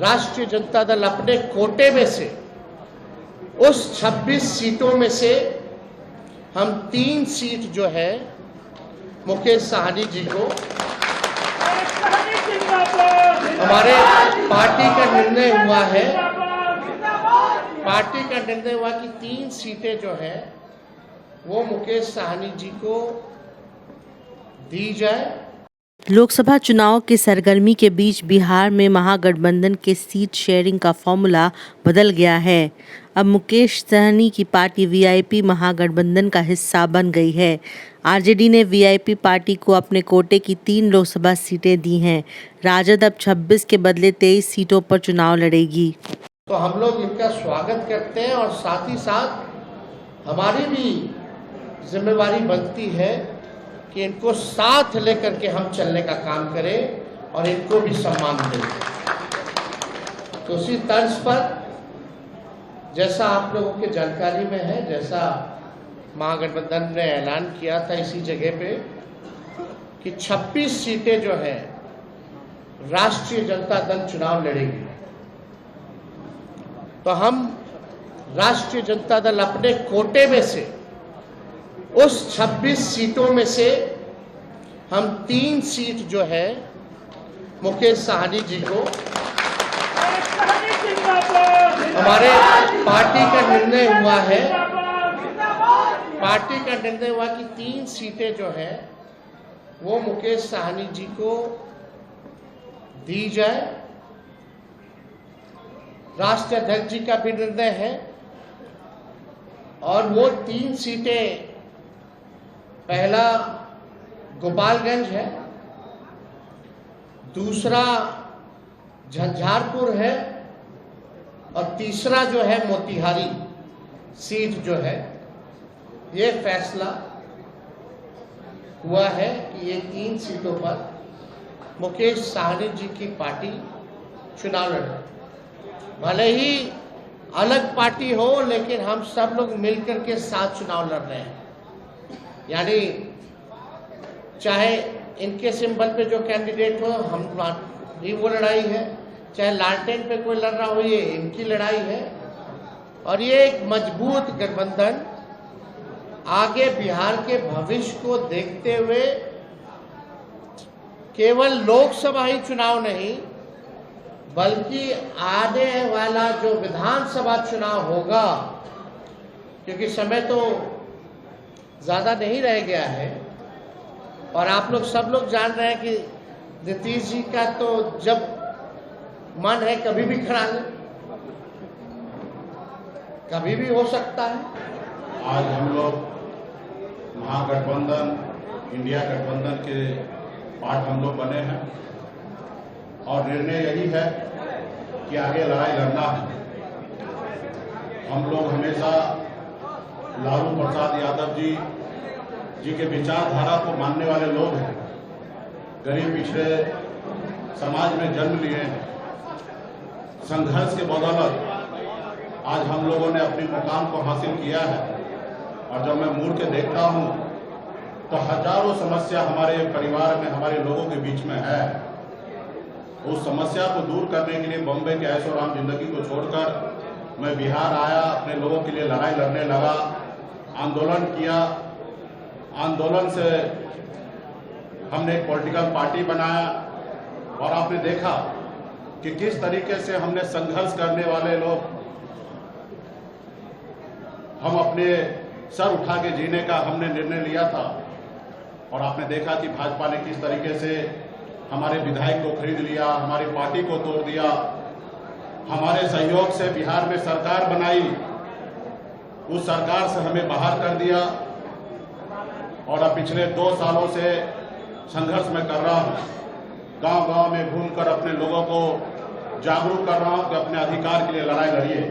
राष्ट्रीय जनता दल अपने कोटे में से उस 26 सीटों में से हम 3 सीट जो है मुकेश साहनी जी को हमारे पार्टी का निर्णय हुआ कि 3 सीटें जो है वो मुकेश साहनी जी को दी जाए। लोकसभा चुनाव की सरगर्मी के बीच बिहार में महागठबंधन के सीट शेयरिंग का फॉर्मूला बदल गया है। अब मुकेश सहनी की पार्टी वीआईपी महागठबंधन का हिस्सा बन गई है। आरजेडी ने वीआईपी पार्टी को अपने कोटे की 3 लोकसभा सीटें दी हैं। राजद अब 26 के बदले 23 सीटों पर चुनाव लड़ेगी। तो हम लोग इनका स्वागत करते हैं और साथ ही साथ हमारी भी जिम्मेवारी बनती है कि इनको साथ लेकर के हम चलने का काम करें और इनको भी सम्मान दें। तो उसी तर्ज पर जैसा आप लोगों के जानकारी में है, जैसा महागठबंधन ने ऐलान किया था इसी जगह पे कि 26 सीटें जो है राष्ट्रीय जनता दल चुनाव लड़ेगी। तो हम राष्ट्रीय जनता दल अपने कोटे में से उस 26 सीटों में से हम 3 सीट जो है मुकेश साहनी जी को हमारे पार्टी का निर्णय हुआ कि 3 सीटें जो है वो मुकेश साहनी जी को दी जाए। राष्ट्रीय अध्यक्ष जी का भी निर्णय है और वो 3 सीटें, पहला गोपालगंज है, दूसरा झंझारपुर है और तीसरा जो है मोतिहारी सीट जो है। ये फैसला हुआ है कि ये 3 सीटों पर मुकेश साहनी जी की पार्टी चुनाव लड़े। भले ही अलग पार्टी हो लेकिन हम सब लोग मिलकर के साथ चुनाव लड़ रहे हैं। यानी चाहे इनके सिंबल पे जो कैंडिडेट हो हम भी वो लड़ाई है, चाहे लालटेन पे कोई लड़ रहा हो ये इनकी लड़ाई है। और ये एक मजबूत गठबंधन आगे बिहार के भविष्य को देखते हुए केवल लोकसभा ही चुनाव नहीं बल्कि आने वाला जो विधानसभा चुनाव होगा, क्योंकि समय तो ज़्यादा नहीं रह गया है और आप लोग सब लोग जान रहे हैं कि नीतीश जी का तो जब मन है कभी भी खड़ा ले, कभी भी हो सकता है। आज हम लोग महागठबंधन इंडिया गठबंधन के पार्ट हम लोग बने हैं और निर्णय यही है कि आगे लड़ाई लड़ना है। हम लोग हमेशा लालू प्रसाद यादव जी के विचारधारा को मानने वाले लोग हैं। गरीब पिछड़े समाज में जन्म लिए हैं। संघर्ष के बदौलत आज हम लोगों ने अपनी मुकाम को हासिल किया है और जब मैं मुड़ के देखता हूं तो हजारों समस्या हमारे परिवार में, हमारे लोगों के बीच में है। उस समस्या को दूर करने के लिए बॉम्बे के ऐशो आराम जिंदगी को छोड़कर मैं बिहार आया, अपने लोगों के लिए लड़ाई लड़ने लगा, आंदोलन किया। आंदोलन से हमने एक पॉलिटिकल पार्टी बनाया और आपने देखा कि किस तरीके से हमने संघर्ष करने वाले लोग हम अपने सर उठा के जीने का हमने निर्णय लिया था। और आपने देखा कि भाजपा ने किस तरीके से हमारे विधायक को खरीद लिया, हमारी पार्टी को तोड़ दिया, हमारे सहयोग से बिहार में सरकार बनाई, उस सरकार से हमें बाहर कर दिया। और अब पिछले 2 सालों से संघर्ष में कर रहा हूं, गांव-गांव में घूमकर अपने लोगों को जागरूक कर रहा हूं कि अपने अधिकार के लिए लड़ाई लड़िए।